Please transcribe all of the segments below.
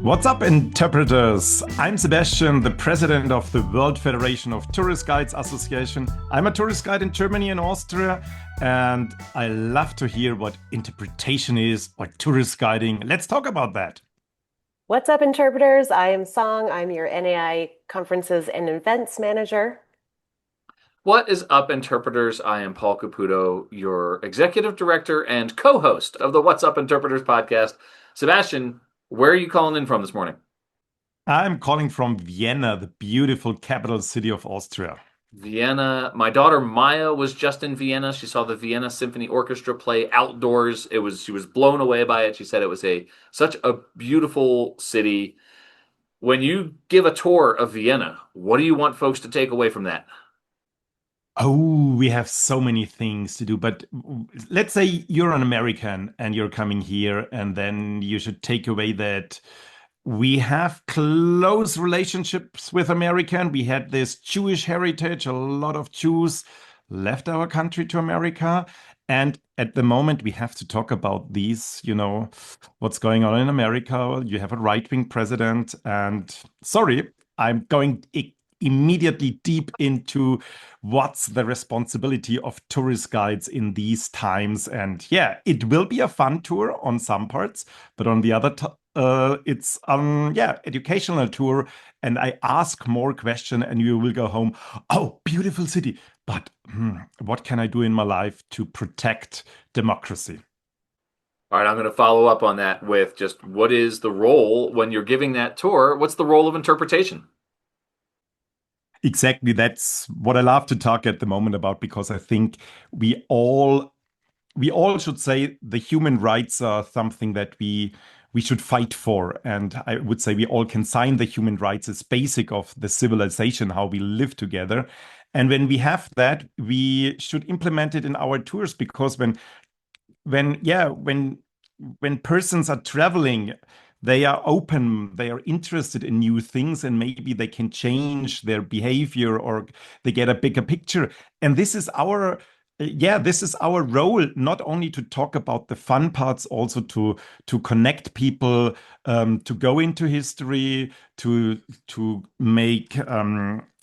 What's up, interpreters? I'm Sebastian, the president of the World Federation of Tourist Guides Association. I'm a tourist guide in Germany and Austria, and I love to hear what interpretation is or tourist guiding. Let's talk about that. What's up, interpreters? I am Song. I'm your NAI conferences and events manager. What is up, interpreters? I am Paul Caputo, your executive director and co-host of the What's Up, Interpreters podcast. Sebastian, where are you calling in from this morning? I'm calling from Vienna, the beautiful capital city of Austria. Vienna. My daughter Maya was just in Vienna. She saw the Vienna Symphony Orchestra play outdoors. She was blown away by it. She said it was such a beautiful city. When you give a tour of Vienna, what do you want folks to take away from that? Oh, we have so many things to do, but let's say you're an American and you're coming here, and then you should take away that we have close relationships with America. And we had this Jewish heritage. A lot of Jews left our country to America. And at the moment, we have to talk about what's going on in America. You have a right-wing president. And sorry, I'm going immediately deep into what's the responsibility of tourist guides in these times. And yeah, it will be a fun tour on some parts, but on the other it's educational tour, and I ask more question and you will go home. Oh, beautiful city, but what can I do in my life to protect democracy? All right, I'm going to follow up on that with just what is the role when you're giving that tour? What's the role of interpretation? Exactly, that's what I love to talk at the moment about, because I think we all we all should say the human rights are something that we should fight for. And I would say we all can sign the human rights as basic of the civilization, how we live together. And when we have that, we should implement it in our tours, because when yeah when persons are traveling, they are open, they are interested in new things, and maybe they can change their behavior, or they get a bigger picture. And this is our role, not only to talk about the fun parts, also to connect people, to go into history, to make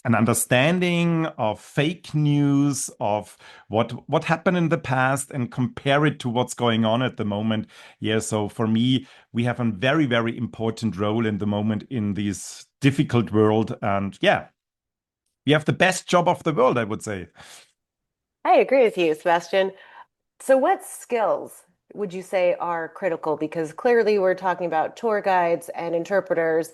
an understanding of fake news, of what happened in the past, and compare it to what's going on at the moment. Yeah, so for me, we have a very, very important role in the moment in this difficult world. And yeah, we have the best job of the world, I would say. I agree with you, Sebastian. So, what skills would you say are critical? Because clearly we're talking about tour guides and interpreters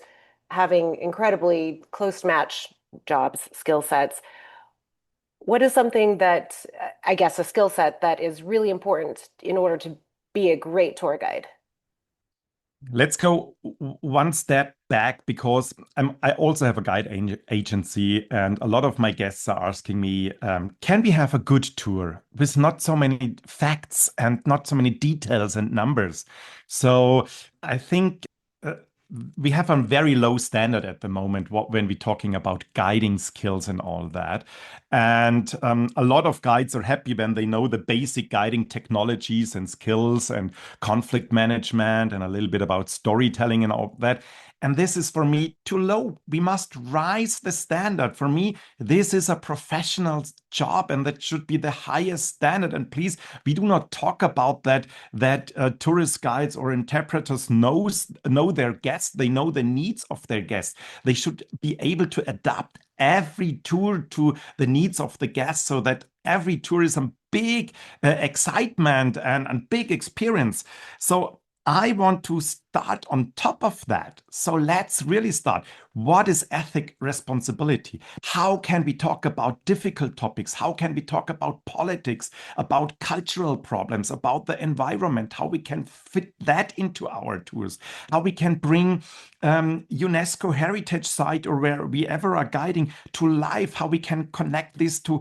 having incredibly close match jobs, skill sets. What is something that, I guess, a skill set that is really important in order to be a great tour guide? Let's go one step back, because I also have a guide agency, and a lot of my guests are asking me, can we have a good tour with not so many facts and not so many details and numbers? So I think we have a very low standard at the moment when we're talking about guiding skills and all that. And a lot of guides are happy when they know the basic guiding technologies and skills and conflict management and a little bit about storytelling and all that. And this is for me too low. We must rise the standard. For me, this is a professional job, and that should be the highest standard. And please, we do not talk about that tourist guides or interpreters know their guests. They know the needs of their guests. They should be able to adapt every tour to the needs of the guests, so that every tour is a big excitement and big experience. So I want to start on top of that. So let's really start. What is ethic responsibility? How can we talk about difficult topics? How can we talk about politics, about cultural problems, about the environment? How we can fit that into our tours? How we can bring UNESCO heritage site, or where we ever are guiding, to life? How we can connect this to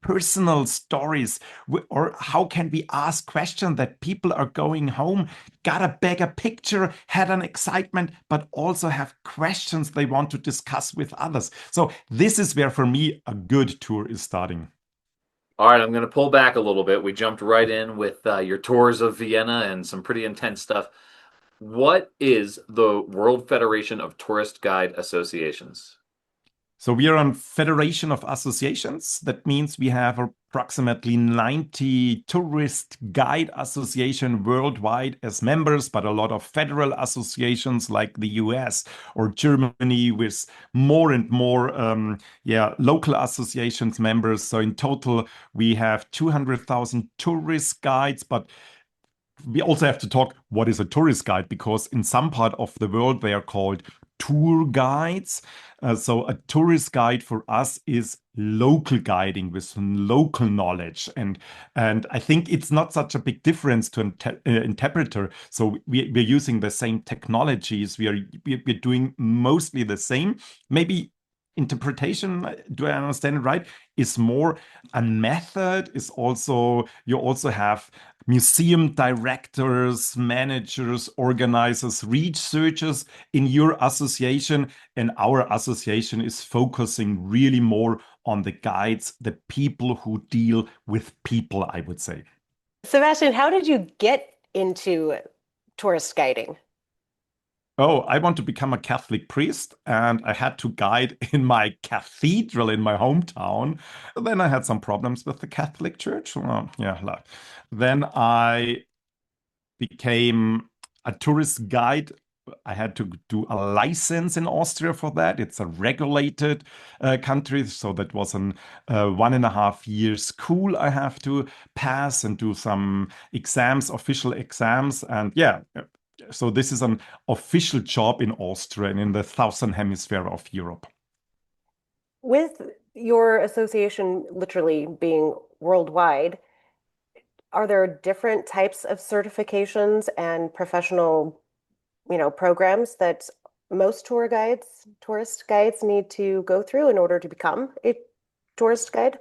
personal stories? Or how can we ask questions that people are going home, got a bigger picture, had an excitement, but also have questions they want to discuss with others? So this is where, for me, a good tour is starting. All right, I'm going to pull back a little bit. We jumped right in with your tours of Vienna and some pretty intense stuff. What is the World Federation of Tourist Guide Associations? So we are on Federation of Associations. That means we have approximately 90 tourist guide association worldwide as members, but a lot of federal associations like the US or Germany with more and more local associations members. So in total, we have 200,000 tourist guides, but we also have to talk what is a tourist guide, because in some part of the world they are called tour guides. So a tourist guide for us is local guiding with some local knowledge, and I think it's not such a big difference to an interpreter. So we're using the same technologies. We're doing mostly the same. Maybe interpretation, do I understand it right, is more a method. Is also, you also have museum directors, managers, organizers, researchers in your association. And our association is focusing really more on the guides, the people who deal with people, I would say. Sebastian, how did you get into tourist guiding? Oh, I want to become a Catholic priest, and I had to guide in my cathedral in my hometown. Then I had some problems with the Catholic Church. Well, yeah, then I became a tourist guide. I had to do a license in Austria for that. It's a regulated country, so that was an 1.5 year school I have to pass and do some exams, official exams, and yeah. So this is an official job in Austria and in the southern hemisphere of Europe. With your association literally being worldwide, are there different types of certifications and professional, programs that most tourist guides need to go through in order to become a tourist guide?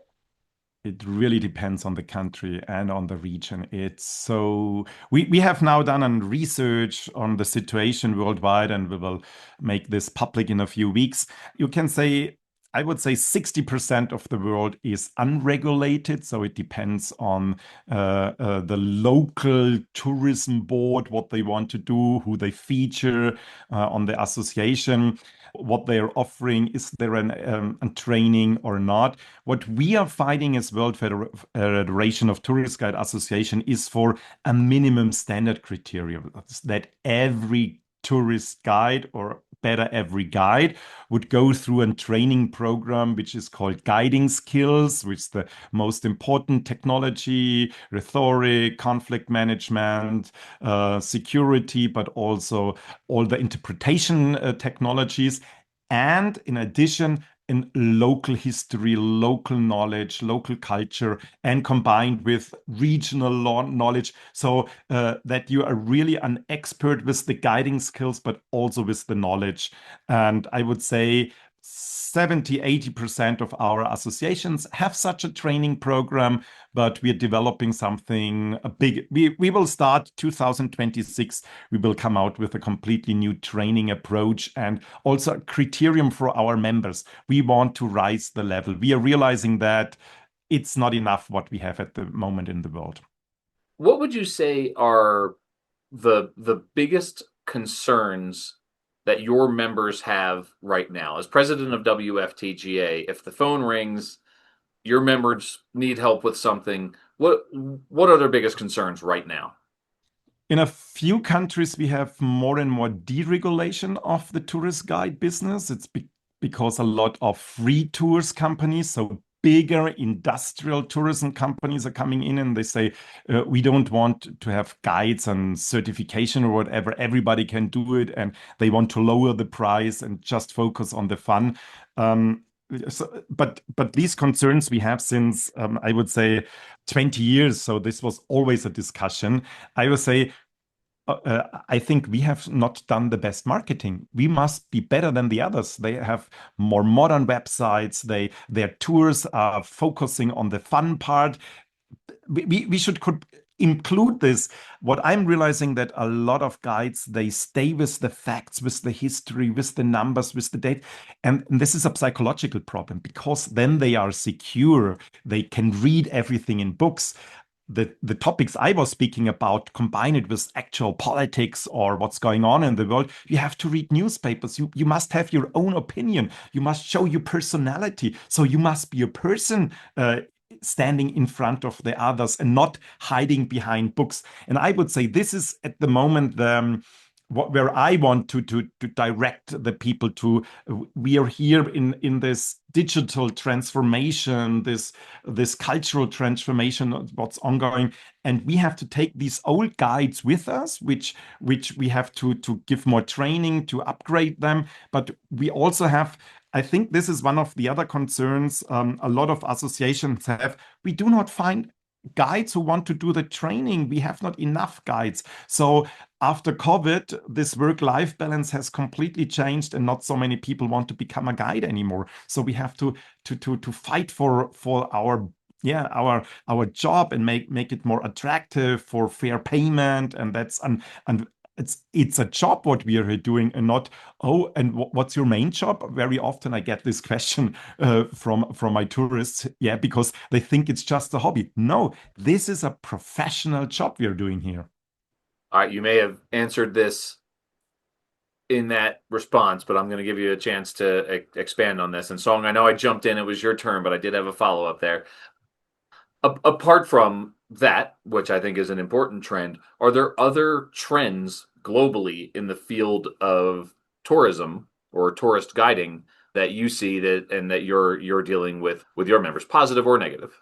It really depends on the country and on the region. It's so we have now done a research on the situation worldwide, and we will make this public in a few weeks. You can say, I would say 60% of the world is unregulated. So it depends on the local tourism board, what they want to do, who they feature on the association, what they are offering. Is there a training or not? What we are fighting as Federation of Tourist Guide Association is for a minimum standard criteria that every tourist guide, or better, every guide, would go through a training program which is called guiding skills, which is the most important: technology, rhetoric, conflict management, security, but also all the interpretation technologies. And in addition, in local history, local knowledge, local culture, and combined with regional knowledge, so that you are really an expert with the guiding skills, but also with the knowledge. And I would say 70–80% of our associations have such a training program, but we are developing something big. We will start 2026. We will come out with a completely new training approach and also a criterion for our members. We want to rise the level. We are realizing that it's not enough what we have at the moment in the world. What would you say are the biggest concerns that your members have right now? As president of WFTGA, if the phone rings, your members need help with something, what are their biggest concerns right now? In a few countries, we have more and more deregulation of the tourist guide business. It's because a lot of free tours companies, so bigger industrial tourism companies, are coming in and they say, we don't want to have guides and certification or whatever. Everybody can do it, and they want to lower the price and just focus on the fun. But these concerns we have since, I would say, 20 years. So this was always a discussion. I would say, I think we have not done the best marketing. We must be better than the others. They have more modern websites. Their tours are focusing on the fun part. We should could include this. What I'm realizing, that a lot of guides, they stay with the facts, with the history, with the numbers, with the date. And this is a psychological problem, because then they are secure. They can read everything in books. the topics I was speaking about, combine it with actual politics or what's going on in the world, you have to read newspapers. You must have your own opinion. You must show your personality. So you must be a person standing in front of the others and not hiding behind books. And I would say this is at the moment where I want to direct the people to. We are here in this digital transformation, this cultural transformation, what's ongoing, and we have to take these old guides with us, which we have to give more training to upgrade them. But we also have. I think this is one of the other concerns a lot of associations have. We do not find guides who want to do the training. We have not enough guides. So after COVID, this work-life balance has completely changed, and not so many people want to become a guide anymore. So we have to fight for our job and make it more attractive for fair payment, and it's a job what we are doing, and not, oh, and what's your main job? Very often I get this question from my tourists, yeah, because they think it's just a hobby. No, this is a professional job we are doing here. All right, you may have answered this in that response, but I'm going to give you a chance to expand on this. And Song, I know I jumped in; it was your turn, but I did have a follow up there. Apart from that, which I think is an important trend, are there other trends globally in the field of tourism or tourist guiding that you see that you're dealing with your members, positive or negative?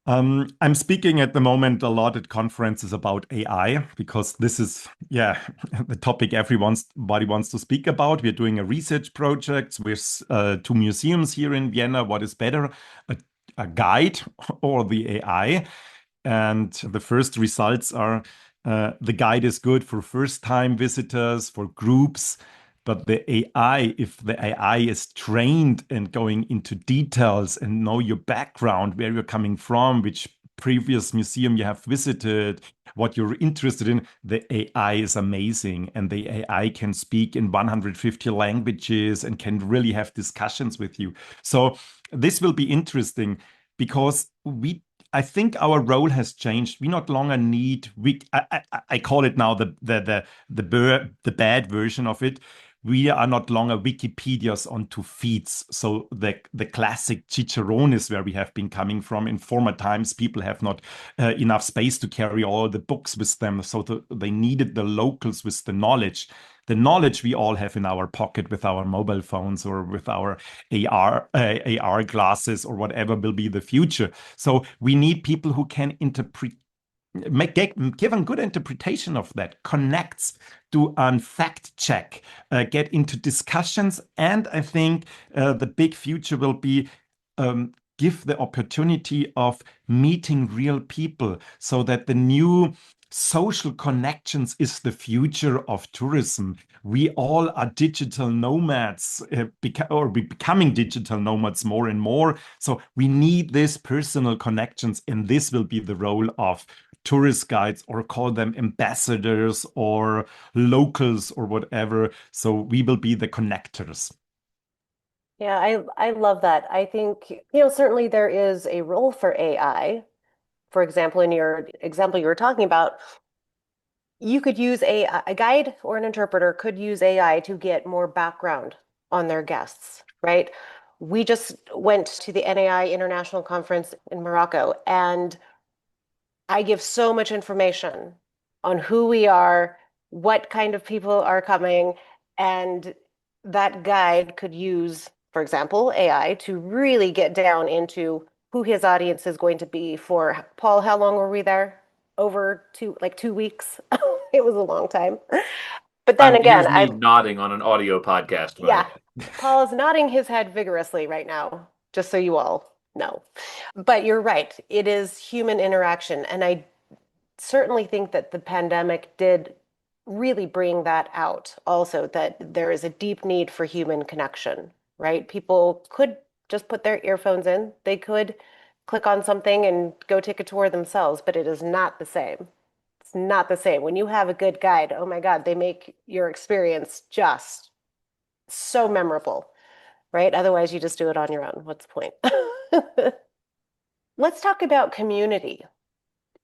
I'm speaking at the moment a lot at conferences about AI because this is, yeah, the topic everybody wants to speak about. We're doing a research project with two museums here in Vienna. What is better, a guide or the AI? And the first results are the guide is good for first-time visitors, for groups, but the AI, if the AI is trained and going into details and know your background, where you're coming from, which previous museum you have visited, what you're interested in, the AI is amazing. And the AI can speak in 150 languages and can really have discussions with you. So this will be interesting because I think our role has changed. We not longer need I call it now the bad version of it. We are not longer Wikipedias onto feeds. So the classic cicerones where we have been coming from in former times, people have not enough space to carry all the books with them. So they needed the locals with the knowledge. The knowledge we all have in our pocket with our mobile phones or with our AR glasses or whatever will be the future. So we need people who can give a good interpretation of that, connects, do a fact check, get into discussions. And I think the big future will be give the opportunity of meeting real people so that the new social connections is the future of tourism. We all are digital nomads, or we're becoming digital nomads more and more. So we need these personal connections, and this will be the role of tourist guides, or call them ambassadors or locals or whatever. So we will be the connectors. Yeah, I love that. I think, certainly there is a role for AI. For example, in your example you were talking about, you could use a guide or an interpreter could use AI to get more background on their guests, right? We just went to the NAI International Conference in Morocco, and I give so much information on who we are, what kind of people are coming, and that guide could use, for example, AI to really get down into who his audience is going to be for. Paul, how long were we there? Over like 2 weeks. It was a long time. But then again, Here's me nodding on an audio podcast. Yeah, Paul is nodding his head vigorously right now, just so you all know. But you're right. It is human interaction. And I certainly think that the pandemic did really bring that out also, that there is a deep need for human connection, right? People could just put their earphones in, they could click on something and go take a tour themselves, but it is not the same. It's not the same. When you have a good guide, oh my God, they make your experience just so memorable, right? Otherwise, you just do it on your own. What's the point? Let's talk about community.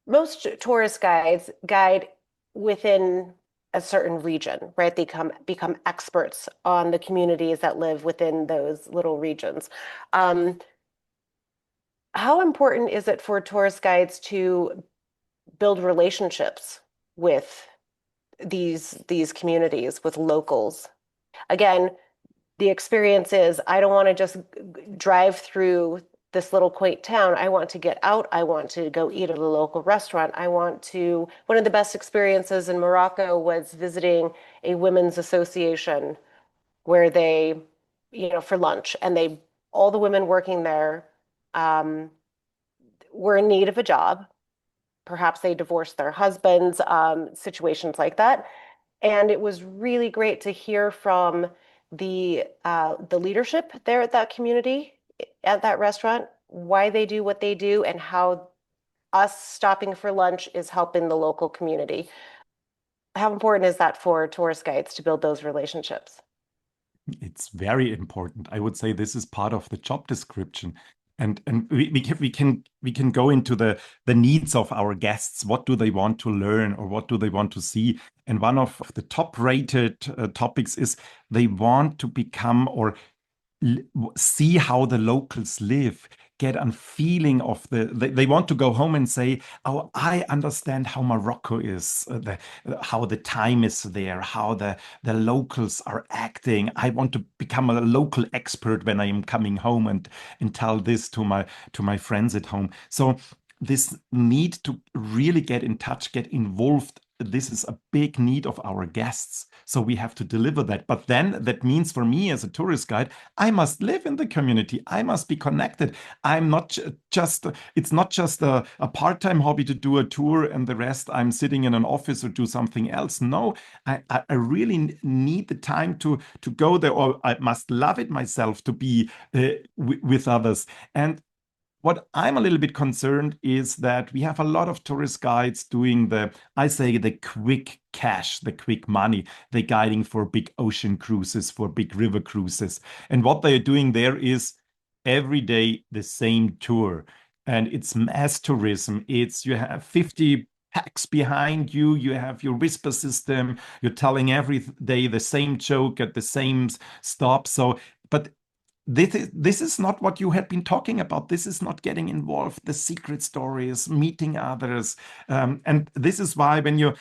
Most tourist guides guide within a certain region, right? They become experts on the communities that live within those little regions. Um, how important is it for tourist guides to build relationships with these communities, with locals? Again, the experience is I don't want to just drive through this little quaint town. I want to get out. I want to go eat at a local restaurant. One of the best experiences in Morocco was visiting a women's association where for lunch, and all the women working there, um, were in need of a job. Perhaps they divorced their husbands, situations like that. And it was really great to hear from the leadership there at that community, at that restaurant, why they do what they do and how us stopping for lunch is helping the local community. How important is that for tourist guides to build those relationships? It's very important. I would say this is part of the job description. And we can go into the needs of our guests. What do they want to learn or what do they want to see? And one of the top rated topics is they want to become or see how the locals live, get a feeling of they want to go home and say, oh, I understand how Morocco is, how the time is there, how the locals are acting. I want to become a local expert when I am coming home and tell this to my friends at home. So this need to really get in touch, get involved, this is a big need of our guests. So we have to deliver that. But then that means for me as a tourist guide, I must live in the community. I must be connected. I'm not just, it's not just a part-time hobby to do a tour and the rest I'm sitting in an office or do something else. No, I really need the time to go there, or I must love it myself to be with others. And what I'm a little bit concerned is that we have a lot of tourist guides doing I say, the quick cash, the quick money. They're guiding for big ocean cruises, for big river cruises. And what they're doing there is every day the same tour. And it's mass tourism. You have 50 packs behind you, you have your whisper system, you're telling every day the same joke at the same stop. So, but this is not what you had been talking about. This is not getting involved. The secret stories, meeting others, and this is why when you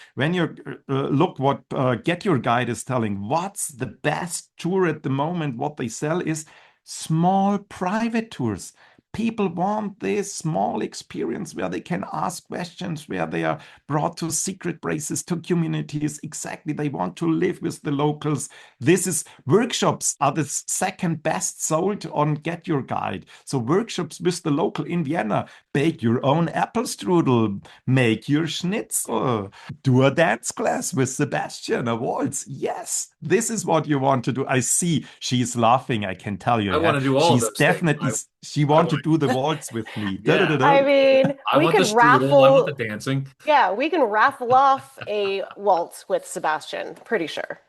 look what Get Your Guide is telling, what's the best tour at the moment? What they sell is small private tours. People want this small experience where they can ask questions, where they are brought to secret places, to communities. Exactly, they want to live with the locals. This is workshops are the second best sold on Get Your Guide. So workshops with the local in Vienna. Bake your own apple strudel, make your schnitzel, do a dance class with Sebastian, a waltz. Yes, this is what you want to do. I see she's laughing. I can tell you. I want Yeah, to do all of she's those things. definitely she I want to want, do the waltz with me. Da, da, da, yeah. I da. mean, I we want the could strudel. I want the raffle, dancing. yeah, we can raffle off a waltz with Sebastian, pretty sure.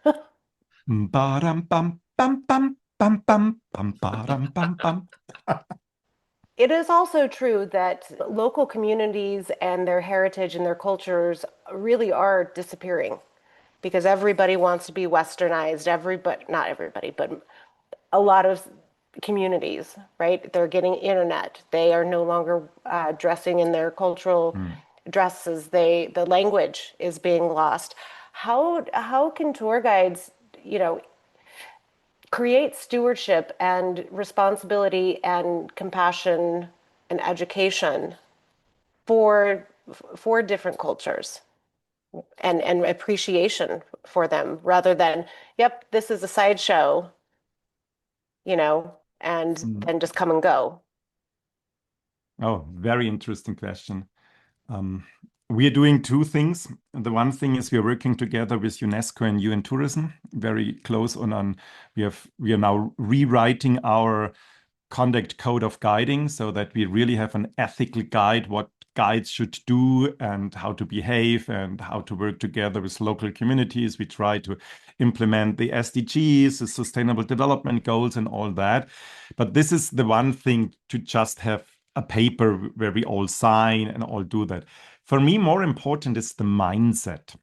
Ba-dum, bum, bum, bum, bum, bum, bum, ba-dum, bum, bum. It is also true that local communities and their heritage and their cultures really are disappearing because everybody wants to be westernized. Everybody, not everybody, but a lot of communities, right? They're getting internet. They are no longer dressing in their cultural Mm. dresses. The language is being lost. How can tour guides, you know, create stewardship and responsibility and compassion and education for for different cultures and appreciation for them rather than, yep, this is a sideshow, and Mm. then just come and go. Oh, very interesting question. Um, we are doing two things. The one thing is we are working together with UNESCO and UN Tourism, very close we are now rewriting our conduct code of guiding so that we really have an ethical guide, what guides should do and how to behave and how to work together with local communities. We try to implement the SDGs, the Sustainable Development Goals, and all that. But this is the one thing to just have a paper where we all sign and all do that. For me, more important is the mindset.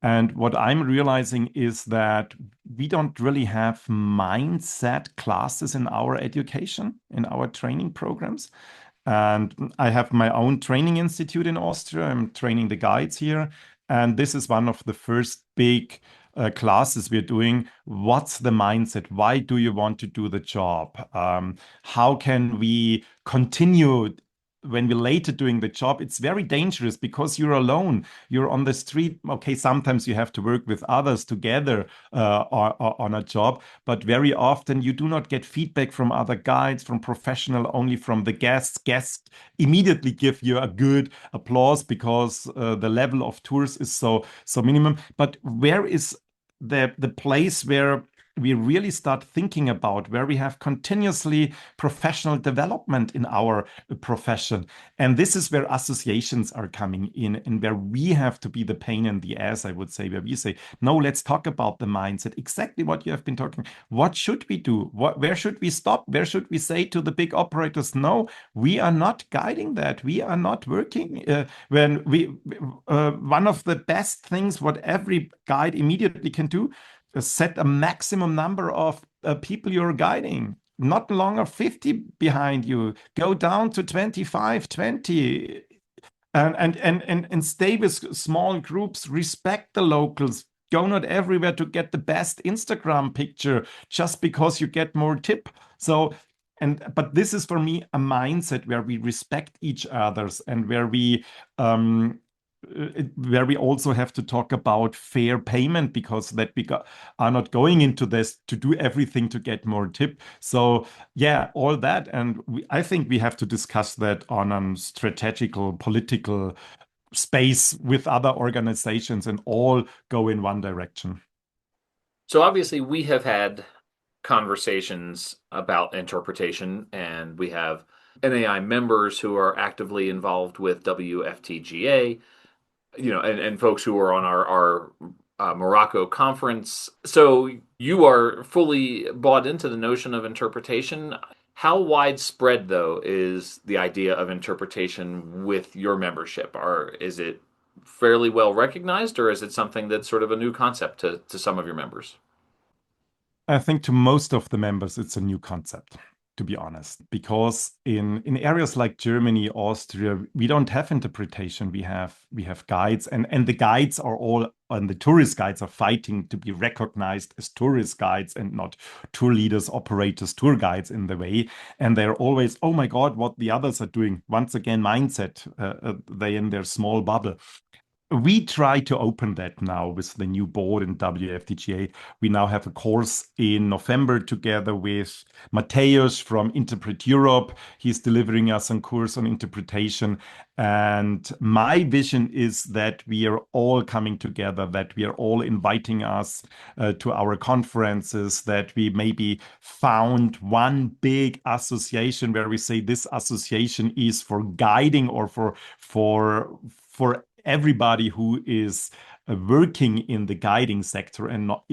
And what I'm realizing is that we don't really have mindset classes in our education, in our training programs. And I have my own training institute in Austria. I'm training the guides here. And this is one of the first big classes we're doing. What's the mindset? Why do you want to do the job? How can we continue when we're later doing the job? It's very dangerous because you're alone. You're on the street. Okay, sometimes you have to work with others together on a job, but very often you do not get feedback from other guides, from professional, only from the guests. Guests immediately give you a good applause because the level of tours is so minimum. But where is the place where we really start thinking about, where we have continuously professional development in our profession? And this is where associations are coming in, and where we have to be the pain in the ass, I would say, where we say, no, let's talk about the mindset, exactly what you have been talking. What should we do? Where should we stop? Where should we say to the big operators, no, we are not guiding that. We are not working. One of the best things what every guide immediately can do, set a maximum number of people you're guiding. Not longer 50 behind you. Go down to 25, 20, and stay with small groups. Respect the locals. Go not everywhere to get the best Instagram picture just because you get more tip. But this is for me a mindset where we respect each others, and where we also have to talk about fair payment, because are not going into this to do everything to get more tip. So yeah, all that. And I think we have to discuss that on a strategical, political space with other organizations and all go in one direction. So obviously we have had conversations about interpretation, and we have NAI members who are actively involved with WFTGA, and folks who are on our Morocco conference. So you are fully bought into the notion of interpretation. How widespread, though, is the idea of interpretation with your membership? Is it fairly well recognized, or is it something that's sort of a new concept to some of your members? I think to most of the members, it's a new concept, to be honest, because in areas like Germany, Austria, we don't have interpretation. We have guides, and the guides are all, and the tourist guides are fighting to be recognized as tourist guides and not tour leaders, operators, tour guides in the way. And they're always, oh my God, what the others are doing. Once again, mindset, they in their small bubble. We try to open that now with the new board in WFTGA. We now have a course in November together with Mateusz from Interpret Europe. He's delivering us a course on interpretation. And my vision is that we are all coming together, that we are all inviting us to our conferences, that we maybe found one big association where we say this association is for guiding or for everybody who is working in the guiding sector, and not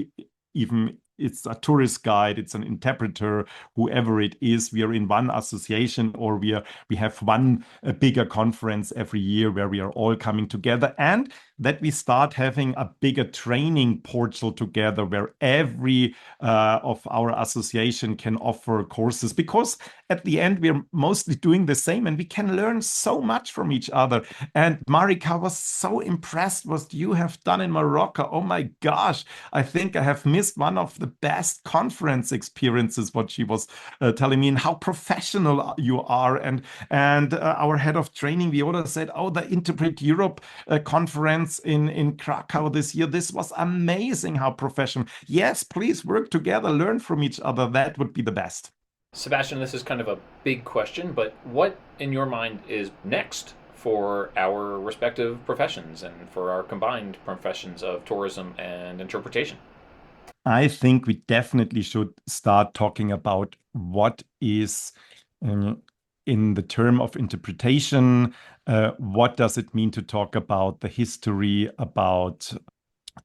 even it's a tourist guide, it's an interpreter, whoever it is. We are in one association, or we have one bigger conference every year where we are all coming together, and that we start having a bigger training portal together where every of our association can offer courses, because at the end we're mostly doing the same and we can learn so much from each other. And Marika was so impressed what you have done in Morocco. Oh my gosh, I think I have missed one of the best conference experiences, what she was telling me, and how professional you are. And our head of training, Viola, said, oh, the Interpret Europe conference in Krakow this year, this was amazing, how professional. Yes, please work together, learn from each other. That would be the best. Sebastian, this is kind of a big question, but what in your mind is next for our respective professions and for our combined professions of tourism and interpretation? I think we definitely should start talking about what is in the term of interpretation. What does it mean to talk about the history, about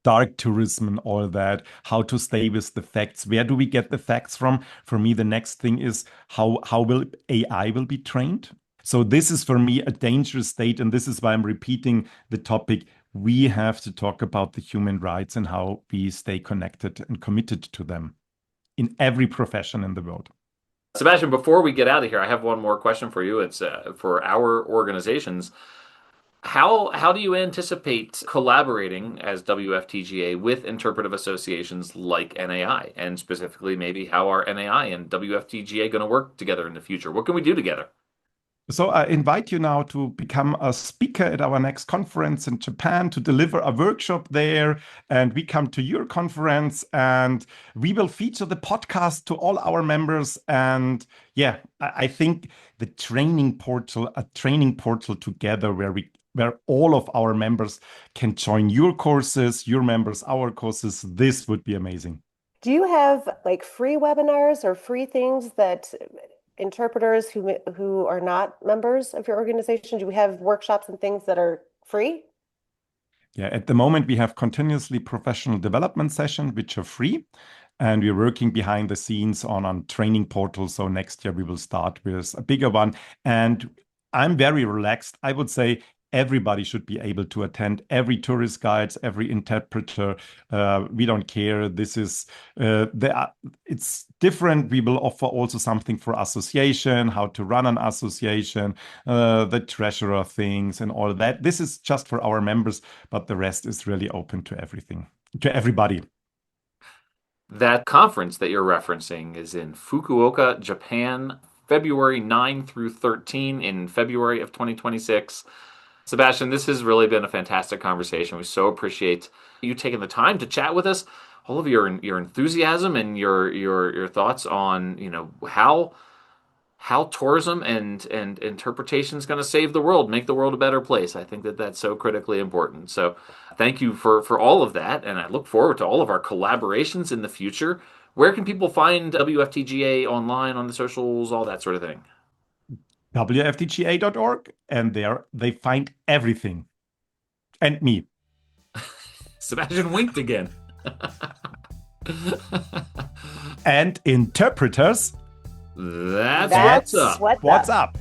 dark tourism and all that, how to stay with the facts? Where do we get the facts from? For me, the next thing is how will AI will be trained? So this is for me a dangerous state, and this is why I'm repeating the topic. We have to talk about the human rights and how we stay connected and committed to them in every profession in the world. Sebastian, before we get out of here, I have one more question for you. It's for our organizations. How do you anticipate collaborating as WFTGA with interpretive associations like NAI? And specifically, maybe how are NAI and WFTGA going to work together in the future? What can we do together? So I invite you now to become a speaker at our next conference in Japan to deliver a workshop there. And we come to your conference and we will feature the podcast to all our members. And yeah, I think the a training portal together where all of our members can join your courses, your members, our courses. This would be amazing. Do you have like free webinars or free things that interpreters who are not members of your organization, do we have workshops and things that are free? Yeah, at the moment we have continuously professional development sessions which are free, and we're working behind the scenes on training portals. So next year we will start with a bigger one, and I'm very relaxed. I would say everybody should be able to attend. Every tourist guides, every interpreter. We don't care. This is it's different. We will offer also something for association, how to run an association, the treasurer things and all that. This is just for our members, but the rest is really open to everything, to everybody. That conference that you're referencing is in Fukuoka, Japan, February 9 through 13 in February of 2026. Sebastian, this has really been a fantastic conversation. We so appreciate you taking the time to chat with us, all of your enthusiasm and your thoughts on, how tourism and interpretation is going to save the world, make the world a better place. I think that that's so critically important. So thank you for all of that, and I look forward to all of our collaborations in the future. Where can people find WFTGA online, on the socials, all that sort of thing? WFTGA.org, and there they find everything. And me. Sebastian winked again. And interpreters. That's what's up. What's up?